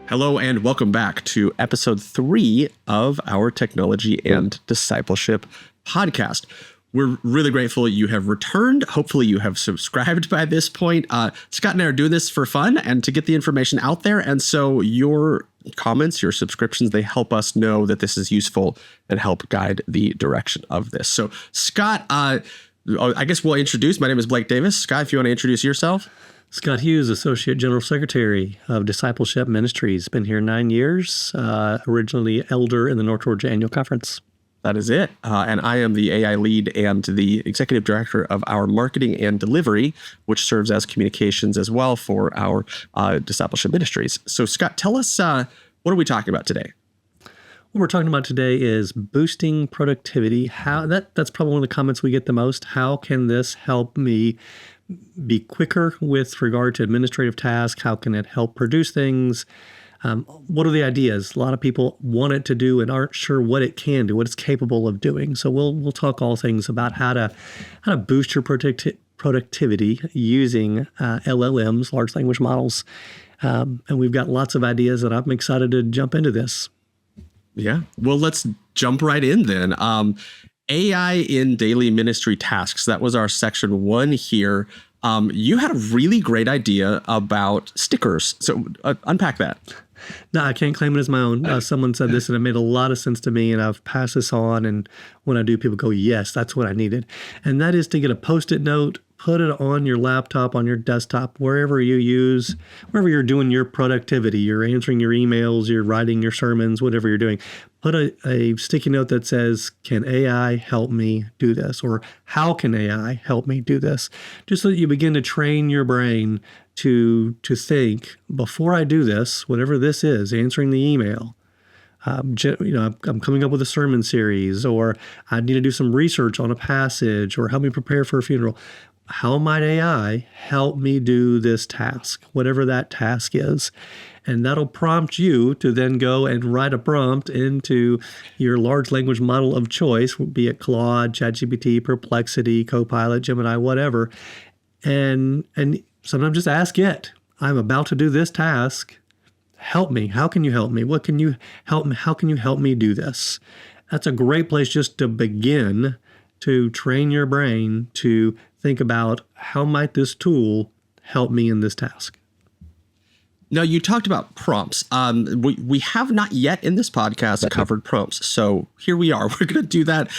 Hello and welcome back to episode 3 of our Technology and Discipleship podcast. We're really grateful you have returned. Hopefully you have subscribed by this point. Scott and I are doing this for fun and to get the information out there. And so your comments, your subscriptions, they help us know that this is useful and help guide the direction of this. So Scott, I guess we'll introduce. My name is Blake Davis. Scott, if you want to introduce yourself. Scott Hughes, Associate General Secretary of Discipleship Ministries. Been here 9 years, originally elder in the North Georgia Annual Conference. That is it. And I am the AI lead and the executive director of our marketing and delivery, which serves as communications as well for our discipleship ministries. So Scott, tell us, what are we talking about today? What we're talking about today is boosting productivity. That's probably one of the comments we get the most. How can this help me be quicker with regard to administrative tasks? How can it help produce things? What are the ideas? A lot of people want it to do and aren't sure what it can do, what it's capable of doing. So we'll talk all things about how to boost your productivity using LLMs, large language models. And we've got lots of ideas, and I'm excited to jump into this. Yeah. Well, let's jump right in then. AI in daily ministry tasks. That was our section 1 here. You had a really great idea about stickers. So unpack that. No, I can't claim it as my own. Someone said this and it made a lot of sense to me, and I've passed this on. And when I do, people go, yes, that's what I needed. And that is to get a Post-it note, put it on your laptop, on your desktop, wherever you're doing your productivity, you're answering your emails, you're writing your sermons, whatever you're doing. Put a sticky note that says, can AI help me do this? Or how can AI help me do this? Just so that you begin to train your brain to think, before I do this, whatever this is, answering the email, I'm coming up with a sermon series, or I need to do some research on a passage, or help me prepare for a funeral. How might AI help me do this task, whatever that task is? And that'll prompt you to then go and write a prompt into your large language model of choice, be it Claude, ChatGPT, Perplexity, Copilot, Gemini, whatever. And sometimes just ask it, I'm about to do this task. Help me. How can you help me? What can you help me? How can you help me do this? That's a great place just to begin to train your brain to think about, how might this tool help me in this task? Now, you talked about prompts. We have not yet in this podcast covered prompts. So here we are. We're going to do that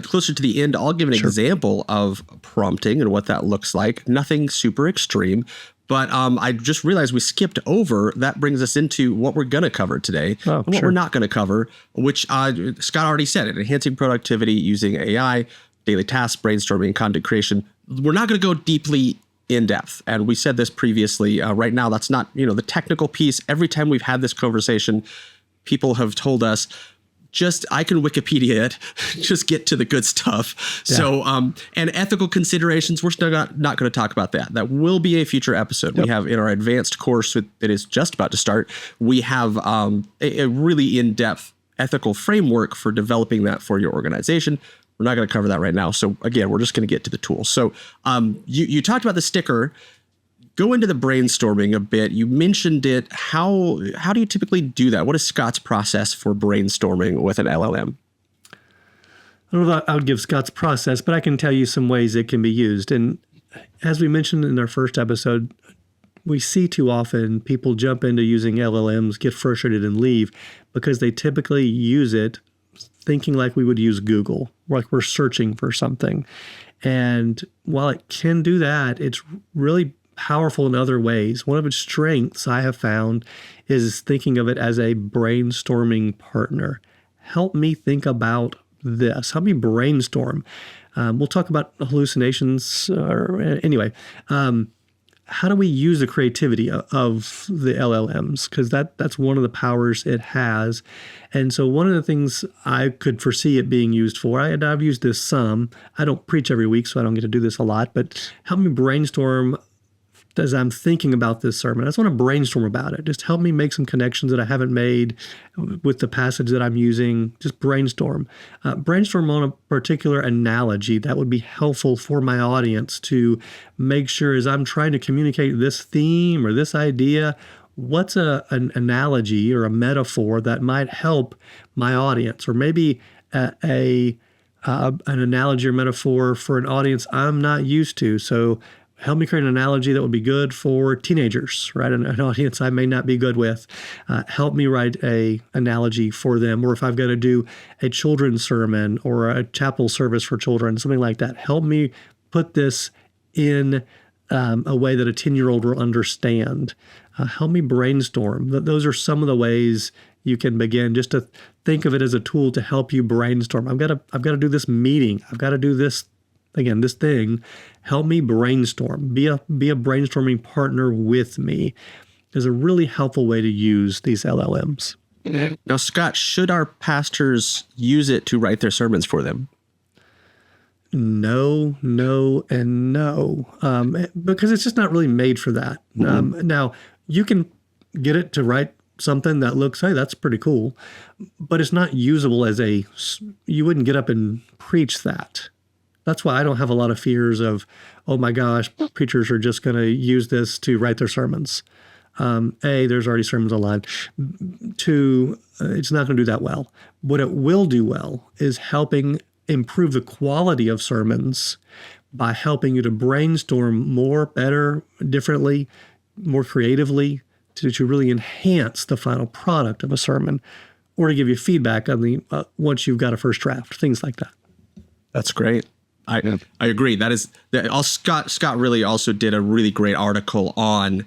closer to the end. I'll give an example of prompting and what that looks like. Nothing super extreme. But I just realized we skipped over. That brings us into what we're going to cover today and what we're not going to cover, which Scott already said it, enhancing productivity using AI, daily tasks, brainstorming, content creation. We're not going to go deeply in depth. And we said this previously. Right now, that's not, the technical piece. Every time we've had this conversation, people have told us, I can Wikipedia it, just get to the good stuff. Yeah. So, and ethical considerations, we're still not going to talk about that. That will be a future episode. Yep. We have in our advanced course that is just about to start, we have a really in-depth ethical framework for developing that for your organization. We're not going to cover that right now. So again, we're just going to get to the tools. So you talked about the sticker. Go into the brainstorming a bit. You mentioned it. How do you typically do that? What is Scott's process for brainstorming with an LLM? I don't know if I would give Scott's process, but I can tell you some ways it can be used. And as we mentioned in our first episode, we see too often people jump into using LLMs, get frustrated, and leave because they typically use it thinking like we would use Google, like we're searching for something. And while it can do that, it's really powerful in other ways. One of its strengths I have found is thinking of it as a brainstorming partner. Help me think about this. Help me brainstorm. We'll talk about hallucinations. Anyway, how do we use the creativity of the LLMs? Because that's one of the powers it has. And so one of the things I could foresee it being used for, I've used this some. I don't preach every week, so I don't get to do this a lot, but help me brainstorm as I'm thinking about this sermon. I just want to brainstorm about it. Just help me make some connections that I haven't made with the passage that I'm using. Just brainstorm. Brainstorm on a particular analogy that would be helpful for my audience to make sure as I'm trying to communicate this theme or this idea, what's an analogy or a metaphor that might help my audience, or maybe an analogy or metaphor for an audience I'm not used to. So help me create an analogy that would be good for teenagers, right? An audience I may not be good with. Help me write a analogy for them. Or if I've got to do a children's sermon or a chapel service for children, something like that, help me put this in a way that a 10-year-old will understand. Help me brainstorm. Those are some of the ways you can begin, just to think of it as a tool to help you brainstorm. I've got to do this meeting. I've got to do this, again, this thing. Help me brainstorm. Be a brainstorming partner with me is a really helpful way to use these LLMs. Now, Scott, should our pastors use it to write their sermons for them? No, and no, because it's just not really made for that. Now, you can get it to write something that looks, hey, that's pretty cool, but it's not usable as you wouldn't get up and preach that. That's why I don't have a lot of fears of, oh my gosh, preachers are just going to use this to write their sermons. There's already sermons online. Two, it's not going to do that well. What it will do well is helping improve the quality of sermons by helping you to brainstorm more, better, differently, more creatively, to really enhance the final product of a sermon, or to give you feedback on the once you've got a first draft, things like that. That's great. I agree. Scott really also did a really great article on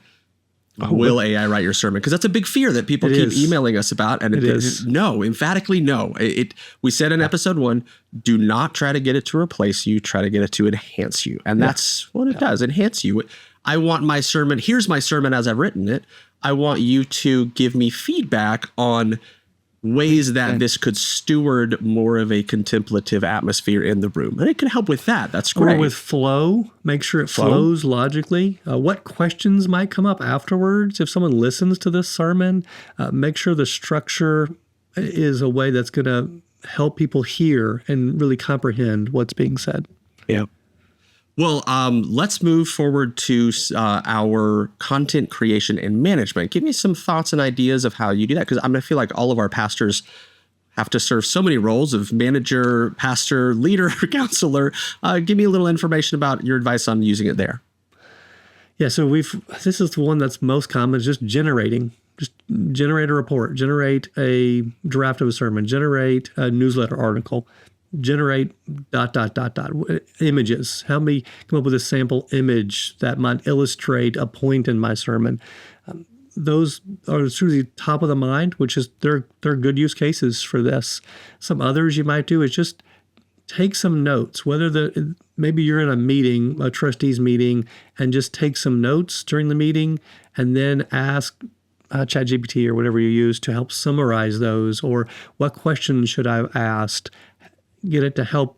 will AI write your sermon? Because that's a big fear that people keep emailing us about. And it is. No, emphatically no. We said in episode 1, do not try to get it to replace you. Try to get it to enhance you. And that's what it does, enhance you. I want my sermon. Here's my sermon as I've written it. I want you to give me feedback on ways that this could steward more of a contemplative atmosphere in the room. And it can help with that. That's great. Or with flow, make sure it flows logically. What questions might come up afterwards if someone listens to this sermon? Make sure the structure is a way that's going to help people hear and really comprehend what's being said. Yeah. Well, let's move forward to our content creation and management. Give me some thoughts and ideas of how you do that, because I feel like all of our pastors have to serve so many roles of manager, pastor, leader, counselor. Give me a little information about your advice on using it there. Yeah, so this is the one that's most common, is just generating. Just generate a report, generate a draft of a sermon, generate a newsletter article. Generate ... images. Help me come up with a sample image that might illustrate a point in my sermon. Those are truly top of the mind, which is they're good use cases for this. Some others you might do is just take some notes, maybe you're in a meeting, a trustees meeting, and just take some notes during the meeting and then ask ChatGPT or whatever you use to help summarize those, or what questions should I have asked. Get it to help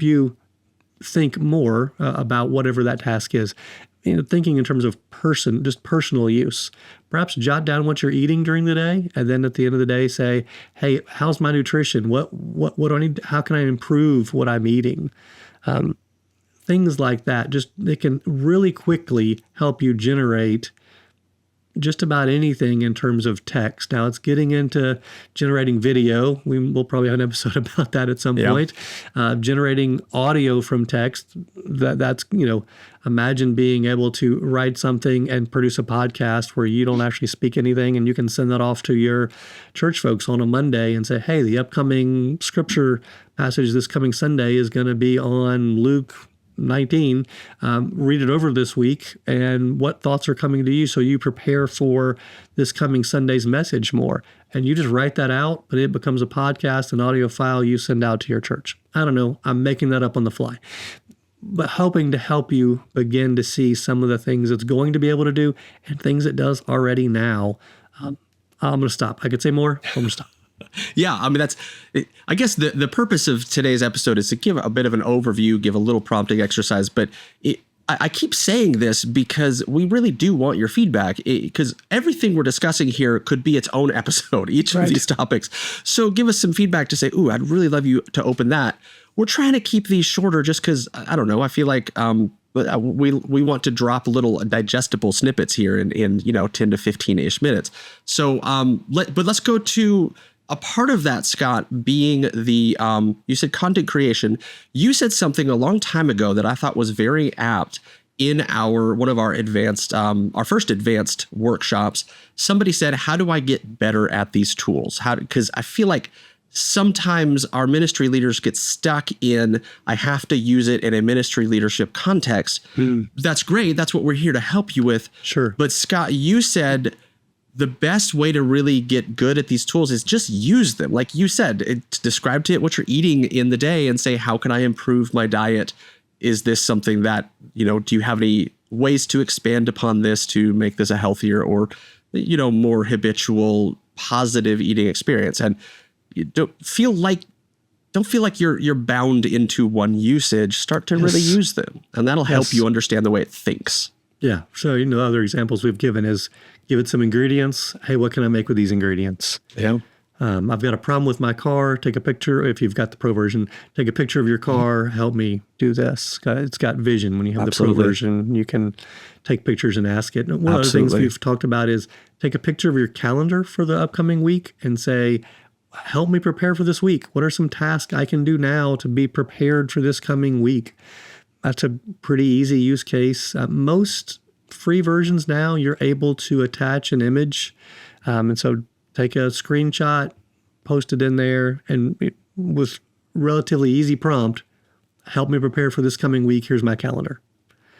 you think more about whatever that task is. Thinking in terms of personal use. Perhaps jot down what you're eating during the day, and then at the end of the day say, "Hey, how's my nutrition? What do I need? How can I improve what I'm eating?" Things like that. It can really quickly help you generate just about anything in terms of text. Now it's getting into generating video. We'll probably have an episode about that at some point. Generating audio from text. That's imagine being able to write something and produce a podcast where you don't actually speak anything, and you can send that off to your church folks on a Monday and say, hey, the upcoming scripture passage this coming Sunday is going to be on Luke 19, read it over this week, and what thoughts are coming to you so you prepare for this coming Sunday's message more. And you just write that out, but it becomes a podcast, an audio file you send out to your church. I don't know. I'm making that up on the fly. But hoping to help you begin to see some of the things it's going to be able to do and things it does already now. I'm going to stop. I could say more. I'm going to stop. Yeah, I guess the purpose of today's episode is to give a bit of an overview, give a little prompting exercise, but I keep saying this because we really do want your feedback, because everything we're discussing here could be its own episode, each of these topics. So give us some feedback to say, ooh, I'd really love you to open that. We're trying to keep these shorter just because, I don't know, I feel like But we want to drop little digestible snippets here in 10 to 15-ish minutes. So let's go to a part of that, Scott, being the you said content creation. You said something a long time ago that I thought was very apt in one of our first advanced workshops. Somebody said, "How do I get better at these tools?" Because I feel like sometimes our ministry leaders get stuck in, I have to use it in a ministry leadership context. That's great. That's what we're here to help you with. Sure. But Scott, you said the best way to really get good at these tools is just use them. Like you said, describe to it what you're eating in the day and say, how can I improve my diet? Is this something that, do you have any ways to expand upon this to make this a healthier or, more habitual, positive eating experience? And you don't feel like you're bound into one usage. Start to really use them, and that'll help you understand the way it thinks. Yeah. So, other examples we've given is give it some ingredients. Hey, what can I make with these ingredients? Yeah. I've got a problem with my car. Take a picture. If you've got the pro version, take a picture of your car. Help me do this. It's got vision. When you have the pro version, you can take pictures and ask it. And one of the things we've talked about is take a picture of your calendar for the upcoming week and say, help me prepare for this week. What are some tasks I can do now to be prepared for this coming week? That's a pretty easy use case. Most free versions now, you're able to attach an image. And so take a screenshot, post it in there, and with relatively easy prompt, help me prepare for this coming week. Here's my calendar.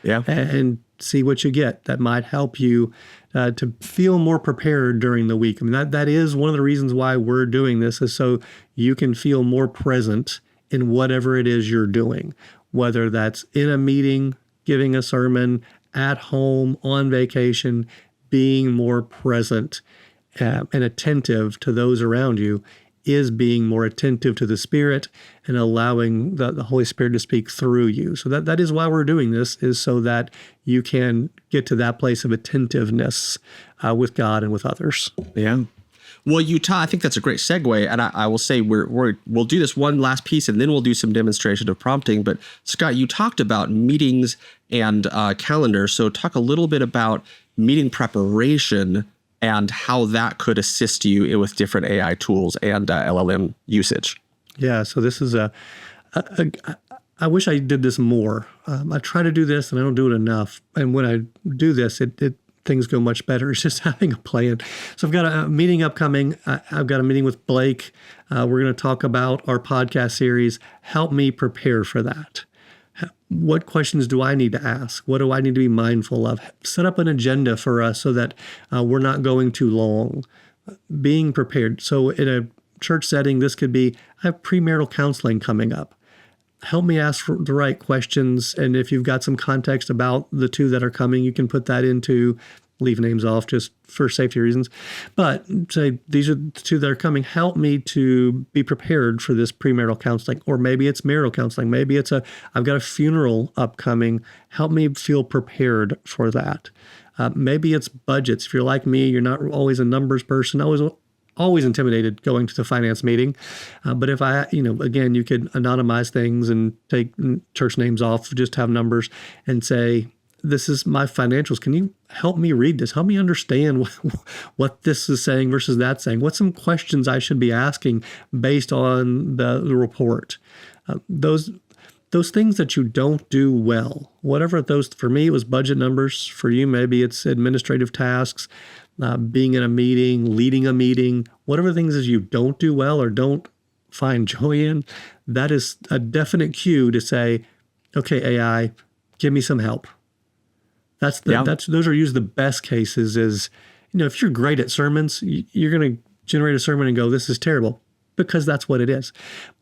Yeah. And see what you get. That might help you to feel more prepared during the week. I mean, that is one of the reasons why we're doing this, is so you can feel more present in whatever it is you're doing, whether that's in a meeting, giving a sermon, at home, on vacation. Being more present and attentive to those around you is being more attentive to the Spirit and allowing the Holy Spirit to speak through you. So that is why we're doing this, is so that you can get to that place of attentiveness with God and with others. Yeah. Well, I think that's a great segue, and I will say we'll do this one last piece, and then we'll do some demonstration of prompting. But Scott, you talked about meetings and calendar, so talk a little bit about meeting preparation and how that could assist you with different AI tools and LLM usage. Yeah, so this is I wish I did this more. I try to do this, and I don't do it enough. And when I do this, things go much better. It's just having a plan. So I've got a meeting upcoming. I've got a meeting with Blake. We're going to talk about our podcast series. Help me prepare for that. What questions do I need to ask? What do I need to be mindful of? Set up an agenda for us so that we're not going too long. Being prepared. So in a church setting, this could be, I have premarital counseling coming up. Help me ask for the right questions. And if you've got some context about the two that are coming, you can put that into, leave names off just for safety reasons. But say, these are the two that are coming. Help me to be prepared for this premarital counseling. Or maybe it's marital counseling. Maybe it's I've got a funeral upcoming. Help me feel prepared for that. Maybe it's budgets. If you're like me, you're not always a numbers person, always intimidated going to the finance meeting. But if again, you could anonymize things and take church names off, just have numbers and say, this is my financials. Can you help me read this? Help me understand what this is saying versus that saying. What's some questions I should be asking based on the report? Those things that you don't do well, whatever those, for me, it was budget numbers. For you, maybe it's administrative tasks, being in a meeting, leading a meeting, whatever things is you don't do well or don't find joy in, that is a definite cue to say, okay, AI, give me some help. Those are usually the best cases. Is, if you're great at sermons, you're going to generate a sermon and go, this is terrible, because that's what it is.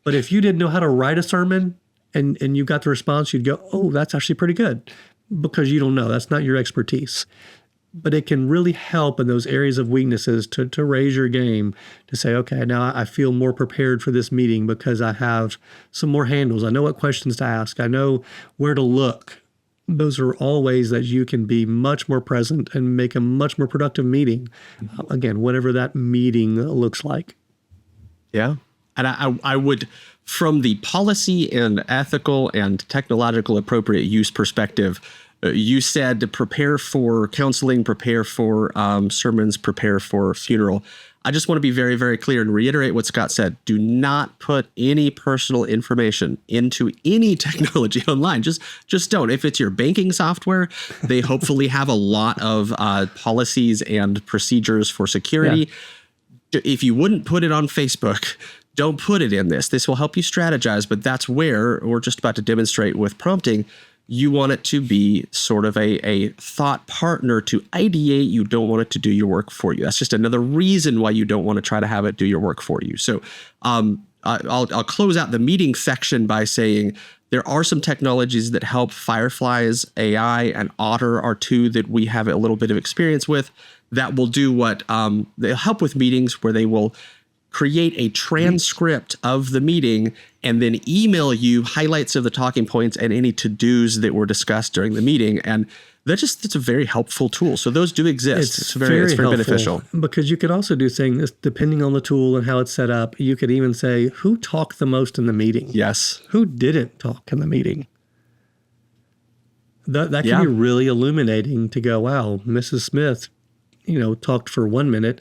But if you didn't know how to write a sermon and you got the response, you'd go, oh, that's actually pretty good, because you don't know. That's not your expertise. But it can really help in those areas of weaknesses to raise your game, to say, okay, now I feel more prepared for this meeting because I have some more handles. I know what questions to ask. I know where to look. Those are all ways that you can be much more present and make a much more productive meeting. Again, whatever that meeting looks like. Yeah. And I would, from the policy and ethical and technological appropriate use perspective, you said to prepare for counseling, prepare for sermons, prepare for funeral. I just want to be very, very clear and reiterate what Scott said. Do not put any personal information into any technology online. Just don't. If it's your banking software, they hopefully have a lot of policies and procedures for security. Yeah. If you wouldn't put it on Facebook, don't put it in this. This will help you strategize, but that's where we're just about to demonstrate with prompting. You want it to be sort of a thought partner to ideate. You don't want it to do your work for you. That's just another reason why you don't want to try to have it do your work for you. So I'll close out the meeting section by saying there are some technologies that help. Fireflies, AI, and Otter are two that we have a little bit of experience with that will do what they'll help with meetings where they will create a transcript of the meeting and then email you highlights of the talking points and any to-dos that were discussed during the meeting. And it's a very helpful tool. So those do exist. It's very beneficial. Because you could also do things depending on the tool and how it's set up. You could even say, who talked the most in the meeting? Yes. Who didn't talk in the meeting? That can be really illuminating to go, wow, Mrs. Smith, talked for 1 minute.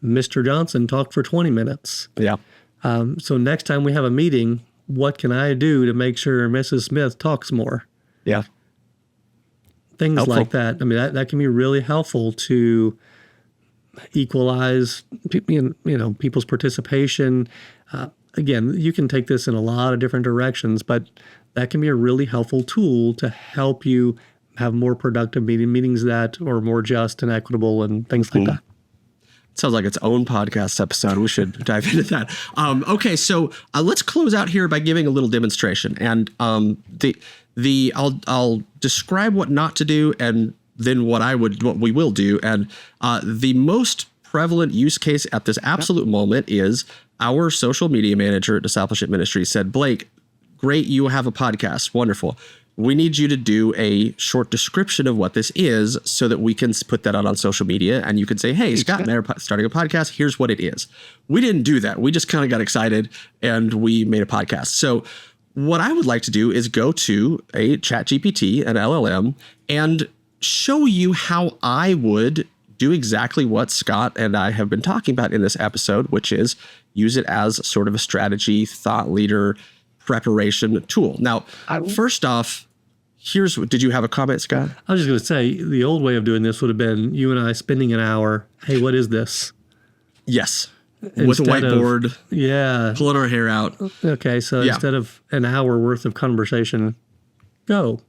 Mr. Johnson talked for 20 minutes. Yeah. So next time we have a meeting, what can I do to make sure Mrs. Smith talks more? Yeah. Things helpful. Like that. I mean, that can be really helpful to equalize, people's participation. Again, you can take this in a lot of different directions, but that can be a really helpful tool to help you have more productive meetings that are more just and equitable and things like that. Sounds like its own podcast episode. We should dive into that. Okay, so let's close out here by giving a little demonstration, and I'll describe what not to do, and then what we will do. And the most prevalent use case at this absolute moment is our social media manager at Discipleship Ministry said, "Blake, great, you have a podcast, wonderful. We need you to do a short description of what this is so that we can put that out on social media. And you can say, hey, Scott and I are starting a podcast. Here's what it is." We didn't do that. We just kind of got excited and we made a podcast. So what I would like to do is go to a ChatGPT, an LLM, and show you how I would do exactly what Scott and I have been talking about in this episode, which is use it as sort of a strategy, thought leader, preparation tool. Now, first off, did you have a comment, Scott? I was just going to say, the old way of doing this would have been you and I spending an hour. Hey, what is this? Yes. With a whiteboard. Pulling our hair out. Okay. So instead of an hour worth of conversation, go.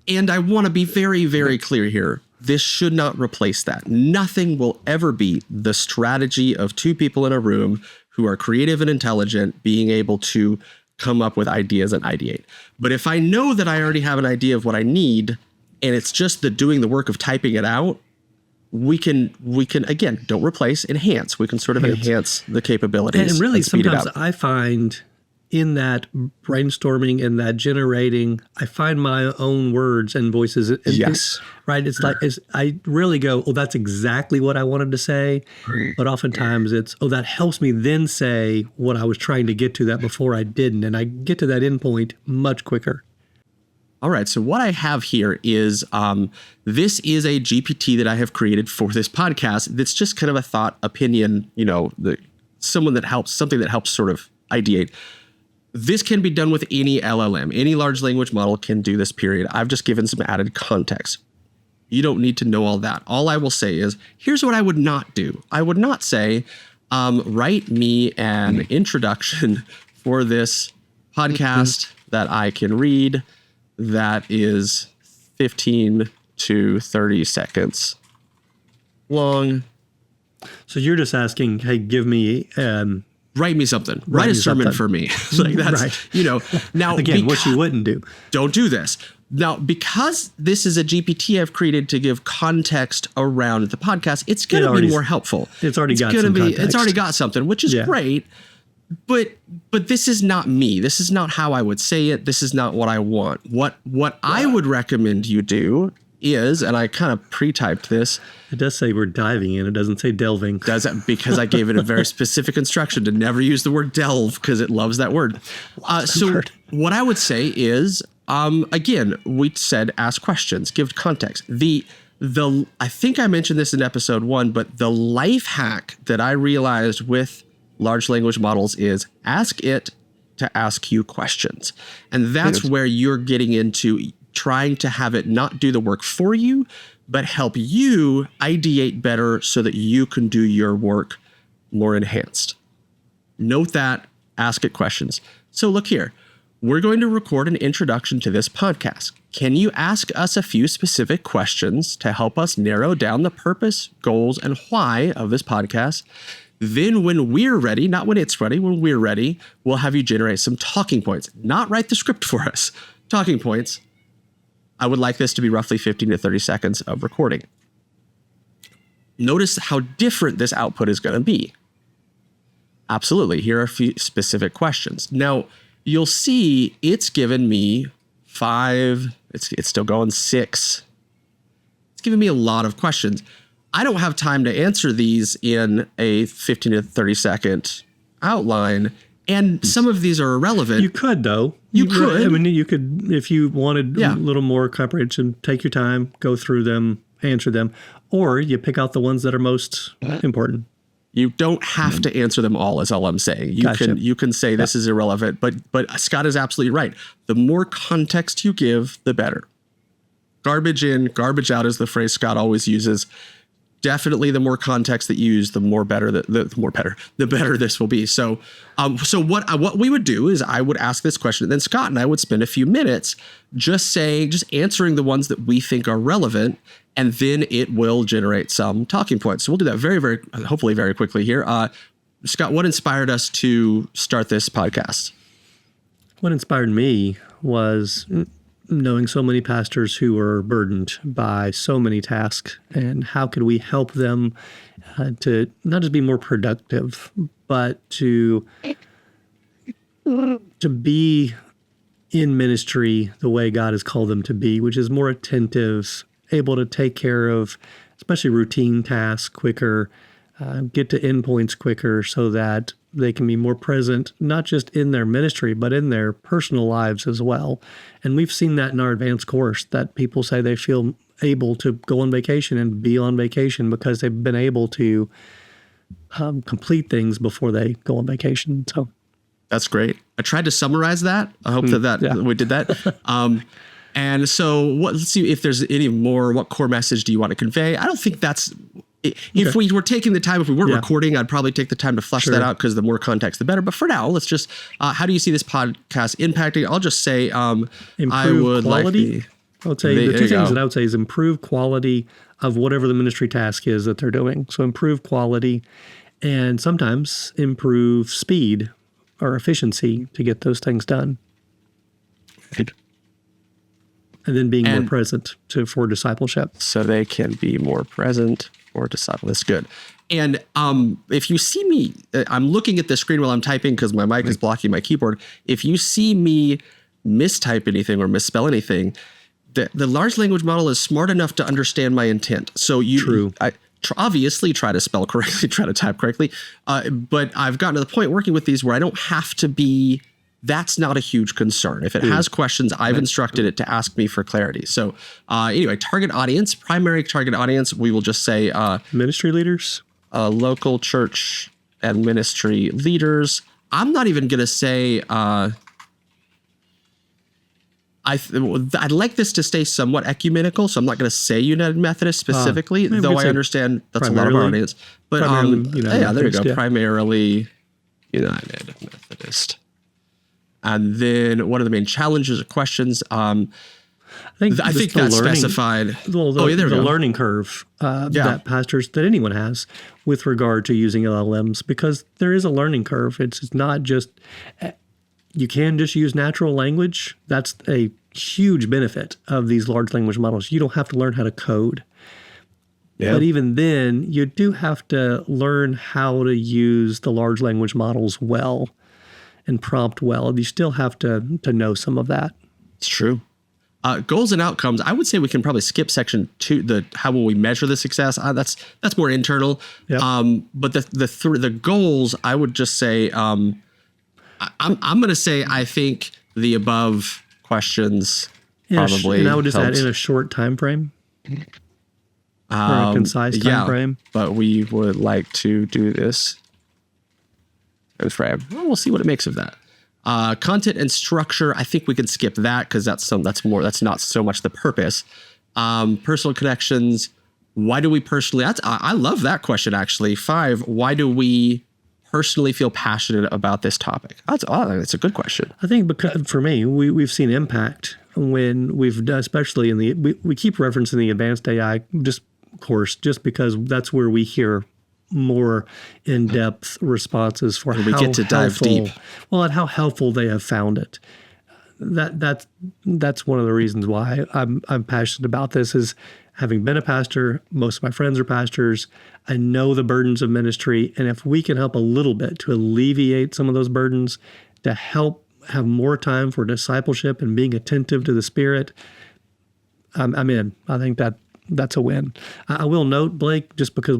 And I want to be very, very clear here. This should not replace that. Nothing will ever beat the strategy of two people in a room who are creative and intelligent being able to come up with ideas and ideate. But if I know that I already have an idea of what I need, and it's just doing the work of typing it out, we can again, don't replace, enhance. We can sort of enhance the capabilities. And really, sometimes I find in that brainstorming and that generating, I find my own words and voices. Yes. Right. It's like, I really go, oh, that's exactly what I wanted to say. But oftentimes it's, oh, that helps me then say what I was trying to get to that before I didn't. And I get to that end point much quicker. All right. So what I have here is this is a GPT that I have created for this podcast. That's just kind of a thought, opinion, something that helps sort of ideate. This can be done with any LLM. Any large language model can do this, period. I've just given some added context. You don't need to know all that. All I will say is, here's what I would not do. I would not say, write me an introduction for this podcast that I can read that is 15 to 30 seconds long. So you're just asking, hey, give me... write me something. Write a sermon for me. Like that's, right. Now again, what you wouldn't do. Don't do this. Now, because this is a GPT I've created to give context around the podcast, it's going to be more helpful. It's already got something, which is great. But this is not me. This is not how I would say it. This is not what I want. What I would recommend you do is, and I kind of pre-typed this. It does say we're diving in. It doesn't say delving. Does that because I gave it a very specific instruction to never use the word delve because it loves that word. What I would say is, again, we said ask questions, give context. I think I mentioned this in episode 1, but the life hack that I realized with large language models is ask it to ask you questions. And that's where you're getting into trying to have it not do the work for you, but help you ideate better so that you can do your work more enhanced. Note that, ask it questions. So look here, we're going to record an introduction to this podcast. Can you ask us a few specific questions to help us narrow down the purpose, goals, and why of this podcast? Then when we're ready, not when it's ready, when we're ready, we'll have you generate some talking points. Not write the script for us. Talking points. I would like this to be roughly 15 to 30 seconds of recording. Notice how different this output is going to be. Absolutely. Here are a few specific questions. Now, you'll see it's given me 5. It's still going 6. It's giving me a lot of questions. I don't have time to answer these in a 15 to 30 second outline. And some of these are irrelevant. You could, though. You could. I mean, you could, if you wanted a little more comprehension, take your time, go through them, answer them, or you pick out the ones that are most important. You don't have to answer them all, is all I'm saying. You can say this is irrelevant, but Scott is absolutely right. The more context you give, the better. Garbage in, garbage out is the phrase Scott always uses. Definitely, the more context that you use, the better this will be. So, what we would do is I would ask this question, and then Scott and I would spend a few minutes just answering the ones that we think are relevant, and then it will generate some talking points. So we'll do that hopefully very quickly here. Scott, what inspired us to start this podcast? What inspired me was knowing so many pastors who are burdened by so many tasks, and how could we help them to not just be more productive, but to be in ministry the way God has called them to be, which is more attentive, able to take care of especially routine tasks quicker, get to endpoints quicker so that they can be more present, not just in their ministry, but in their personal lives as well. And we've seen that in our advanced course, that people say they feel able to go on vacation and be on vacation because they've been able to complete things before they go on vacation. So that's great. I tried to summarize that. I hope that we did that. And so let's see if there's any more. What core message do you want to convey? I don't think that's... If we were taking the time, if we weren't recording, I'd probably take the time to flesh that out because the more context, the better. But for now, let's just, how do you see this podcast impacting? I'll just say, improve quality. I would say the two things that I would say is improve quality of whatever the ministry task is that they're doing. So improve quality and sometimes improve speed or efficiency to get those things done. Good. And then being more present for discipleship. So they can be more present for disciple. That's good. And if you see me, I'm looking at the screen while I'm typing because my mic is blocking my keyboard. If you see me mistype anything or misspell anything, the large language model is smart enough to understand my intent. So obviously try to spell correctly, try to type correctly. But I've gotten to the point working with these where I don't have to be... That's not a huge concern. If it has questions, I've instructed it to ask me for clarity. So anyway, target audience, primary target audience, we will just say... ministry leaders? Local church and ministry leaders. I'm not even going to say... I'd like this to stay somewhat ecumenical, so I'm not going to say United Methodist specifically, though I understand that's a lot of our audience. But there you go. Yeah. Primarily United Methodist. And then what are the main challenges or questions? I think that's specified. Well, the learning curve that pastors, that anyone has with regard to using LLMs, because there is a learning curve. It's not just, you can just use natural language. That's a huge benefit of these large language models. You don't have to learn how to code. Yeah. But even then, you do have to learn how to use the large language models well and prompt well. You still have to know some of that. It's true. Goals and outcomes. I would say we can probably skip section 2. How will we measure the success? That's more internal. Yep. But the goals, I would just say, I'm going to say I think the above questions probably. And I would just helps. add in a short time frame. Or a concise time frame. But we would like to do this time frame. Well, we'll see what it makes of that. Content and structure, I think we can skip that because that's not so much the purpose. Personal connections. Why do we personally? I love that question actually. 5. Why do we personally feel passionate about this topic? That's a good question. I think because for me, we've seen impact when we've done, especially we keep referencing the advanced AI just because that's where we hear more in-depth responses for we get to dive deep. Well, and how helpful they have found it. That's one of the reasons why I'm passionate about this is having been a pastor. Most of my friends are pastors. I know the burdens of ministry, and if we can help a little bit to alleviate some of those burdens, to help have more time for discipleship and being attentive to the Spirit, I'm in. I think that's a win. I will note, Blake, just because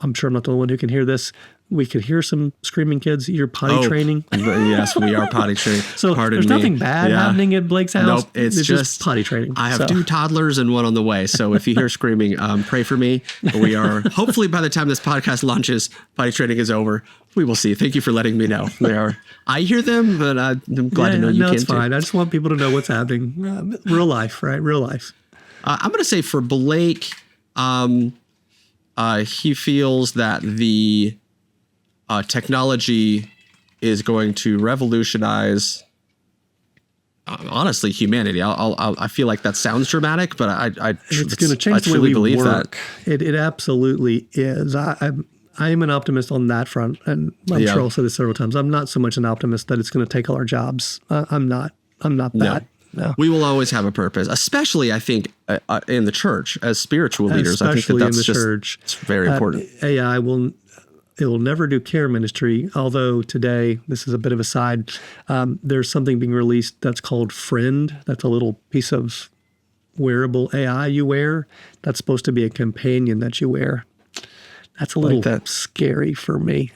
I'm sure I'm not the only one who can hear this. We could hear some screaming kids. You're potty training. Yes, we are potty training. So there's nothing bad happening at Blake's house. Nope, it's just potty training. I have 2 toddlers and 1 on the way. So if you hear screaming, pray for me. We are hopefully by the time this podcast launches, potty training is over. We will see. Thank you for letting me know. I hear them, but I'm glad to know you can. No, it's fine. I just want people to know what's happening. Real life, right? Real life. I'm going to say for Blake, he feels that the technology is going to revolutionize, honestly, humanity. I feel like that sounds dramatic, but it's going to change the way we work. It absolutely is. I am an optimist on that front, and I'm sure I'll say this several times. I'm not so much an optimist that it's going to take all our jobs. I'm not that. No. We will always have a purpose, especially I think in the church as spiritual leaders. I think that's in the church. It's very important. AI will never do care ministry. Although today, this is a bit of a side, there's something being released that's called Friend. That's a little piece of wearable AI you wear. That's supposed to be a companion that you wear. That's a little scary for me.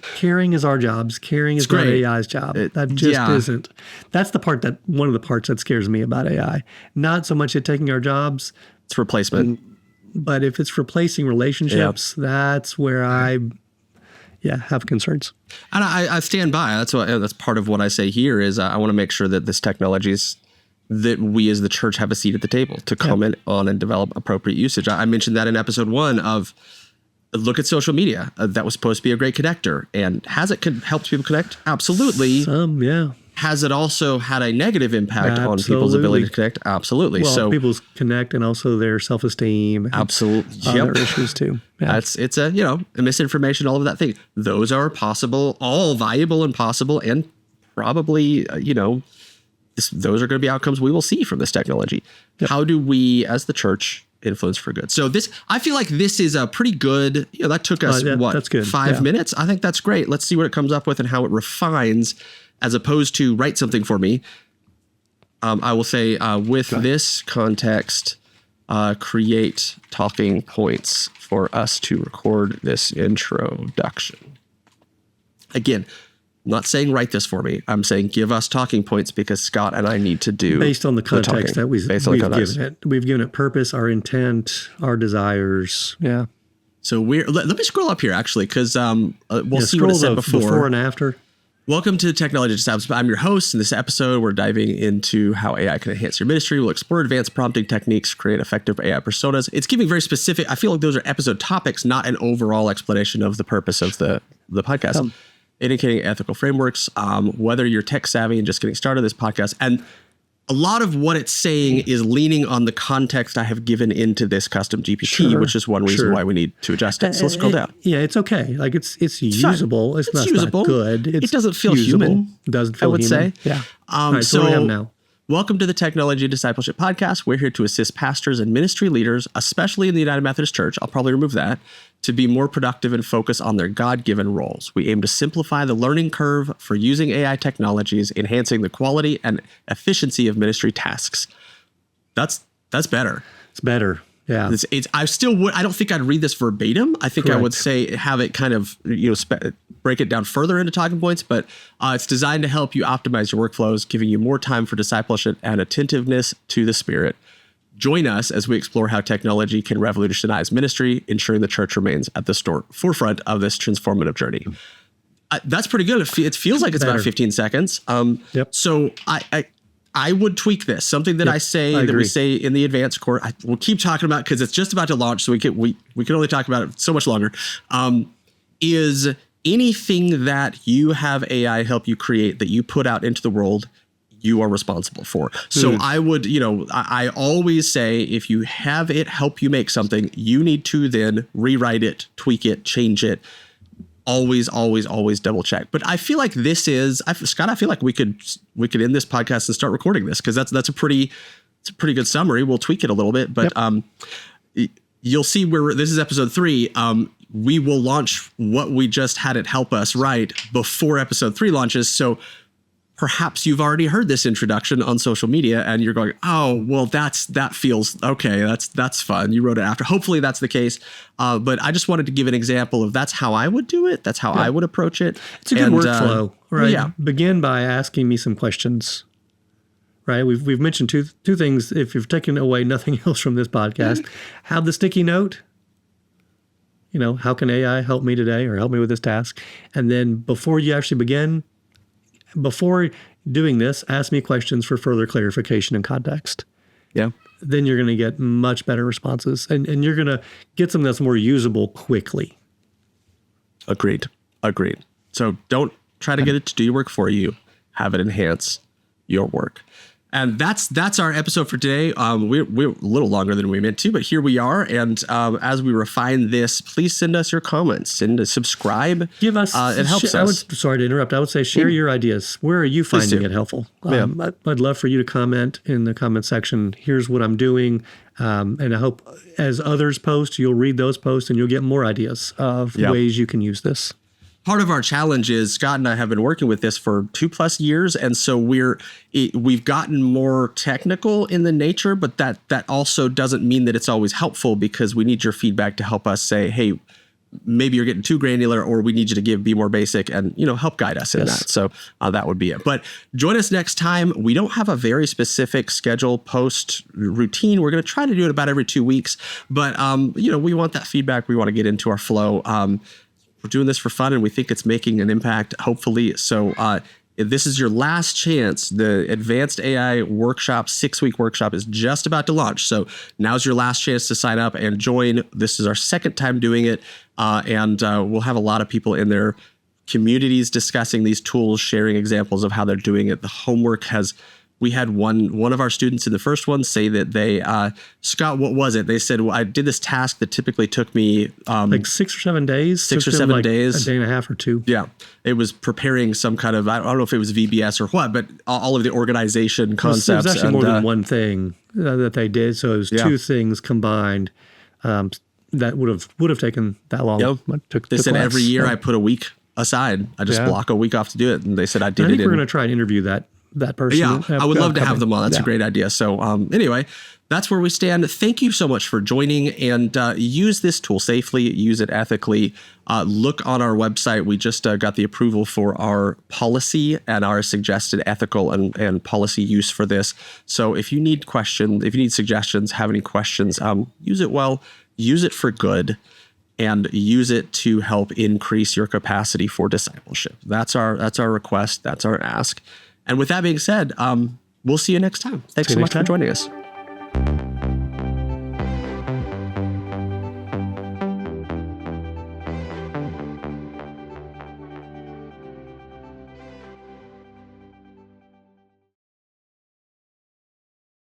Caring is our jobs. Caring is not AI's job. That just isn't. That's one of the parts that scares me about AI. Not so much it taking our jobs. It's replacement. But if it's replacing relationships, that's where I have concerns. And I stand by. That's part of what I say here is I want to make sure that this technology is that we as the church have a seat at the table to comment on and develop appropriate usage. I mentioned that in episode 1 of look at social media. That was supposed to be a great connector. And has it helped people connect? Absolutely. Some, yeah. Has it also had a negative impact on people's ability to connect? Absolutely. Well, people's connect and also their self-esteem. And absolutely. Other issues too. Yeah. It's a misinformation, all of that thing. Those are possible, all valuable and possible, and probably, those are going to be outcomes we will see from this technology. Yep. How do we, as the church, influence for good? So I feel like this is a pretty good, that took us, that's good. 5 minutes? I think that's great. Let's see what it comes up with and how it refines as opposed to write something for me. I will say with this context, create talking points for us to record this introduction. Again, I'm not saying write this for me. I'm saying give us talking points because Scott and I need to do based on the context that we've given it. We've given it purpose, our intent, our desires. Yeah. So let me scroll up here actually because we'll see what it said before and after. Welcome to Technology Discipleship. I'm your host. In this episode, we're diving into how AI can enhance your ministry. We'll explore advanced prompting techniques, create effective AI personas. It's giving very specific. I feel like those are episode topics, not an overall explanation of the purpose of the podcast. Indicating ethical frameworks, whether you're tech savvy and just getting started this podcast. And a lot of what it's saying is leaning on the context I have given into this custom GPT, which is one reason why we need to adjust it. So let's scroll down. Yeah, it's okay. Like it's usable. It's usable. Not good. It doesn't feel human. It doesn't feel human. I would say. Yeah. All right, so what do we have now? Welcome to the Technology Discipleship Podcast. We're here to assist pastors and ministry leaders, especially in the United Methodist Church. I'll probably remove that. to be more productive and focus on their God-given roles. We aim to simplify the learning curve for using AI technologies, enhancing the quality and efficiency of ministry tasks. That's better. It's better. Yeah. I don't think I'd read this verbatim. I think I would say have it kind of, break it down further into talking points, but it's designed to help you optimize your workflows, giving you more time for discipleship and attentiveness to the Spirit. Join us as we explore how technology can revolutionize ministry, ensuring the church remains at the forefront of this transformative journey. That's pretty good. It feels like it's about 15 seconds. So I would tweak this. Something that we say in the advanced course. We'll keep talking about because it's just about to launch, so we can only talk about it so much longer. Is anything that you have AI help you create that you put out into the world, you are responsible for. So I would, I always say if you have it help you make something, you need to then rewrite it, tweak it, change it. Always, always, always double check. But I feel like Scott, I feel like we could end this podcast and start recording this because that's a pretty good summary. We'll tweak it a little bit, but you'll see where this is episode 3. We will launch what we just had it help us write before episode 3 launches. So perhaps you've already heard this introduction on social media and you're going, oh, well, that feels okay. That's fun. You wrote it after. Hopefully that's the case. But I just wanted to give an example of that's how I would do it. That's how I would approach it. It's a good workflow, right? Yeah. Begin by asking me some questions, right? We've mentioned two things. If you've taken away nothing else from this podcast, have the sticky note. How can AI help me today or help me with this task? And then before you actually begin, before doing this, ask me questions for further clarification and context. Yeah. Then you're going to get much better responses and you're going to get something that's more usable quickly. Agreed. So don't try to get it to do your work for you. Have it enhance your work. And that's our episode for today. We're a little longer than we meant to, but here we are. And as we refine this, please send us your comments. Subscribe. Give us. It helps us. Sorry to interrupt. I would say share your ideas. Where are you finding it helpful? I'd love for you to comment in the comment section. Here's what I'm doing. And I hope as others post, you'll read those posts and you'll get more ideas of ways you can use this. Part of our challenge is Scott and I have been working with this for 2+ years. And so we've gotten more technical in the nature, but that also doesn't mean that it's always helpful because we need your feedback to help us say, hey, maybe you're getting too granular or we need you to be more basic and, help guide us in that. So that would be it. But join us next time. We don't have a very specific schedule post routine. We're going to try to do it about every 2 weeks, but we want that feedback. We want to get into our flow. We're doing this for fun and we think it's making an impact, hopefully. So if this is your last chance, the Advanced AI Workshop, 6-week workshop is just about to launch. So now's your last chance to sign up and join. This is our second time doing it. And we'll have a lot of people in their communities discussing these tools, sharing examples of how they're doing it. The homework we had one of our students in the first one say that they, Scott, what was it? They said, well, I did this task that typically took me like 6 or 7 days. 6 or 7 days. A day and a half or 2. Yeah. It was preparing some kind of, I don't know if it was VBS or what, but all of the organization concepts. It was actually more than one thing that they did. So it was 2 things combined that would have taken that long. They said every year I put a week aside. I just block a week off to do it. And they said I did it. I think we're going to try and interview that person. Yeah, I would love to have them on. That's a great idea. So anyway, that's where we stand. Thank you so much for joining and use this tool safely, use it ethically. Look on our website. We just got the approval for our policy and our suggested ethical and policy use for this. So if you need suggestions, have any questions, use it well, use it for good, and use it to help increase your capacity for discipleship. That's our request. That's our ask. And with that being said, we'll see you next time. Thanks so much for joining us.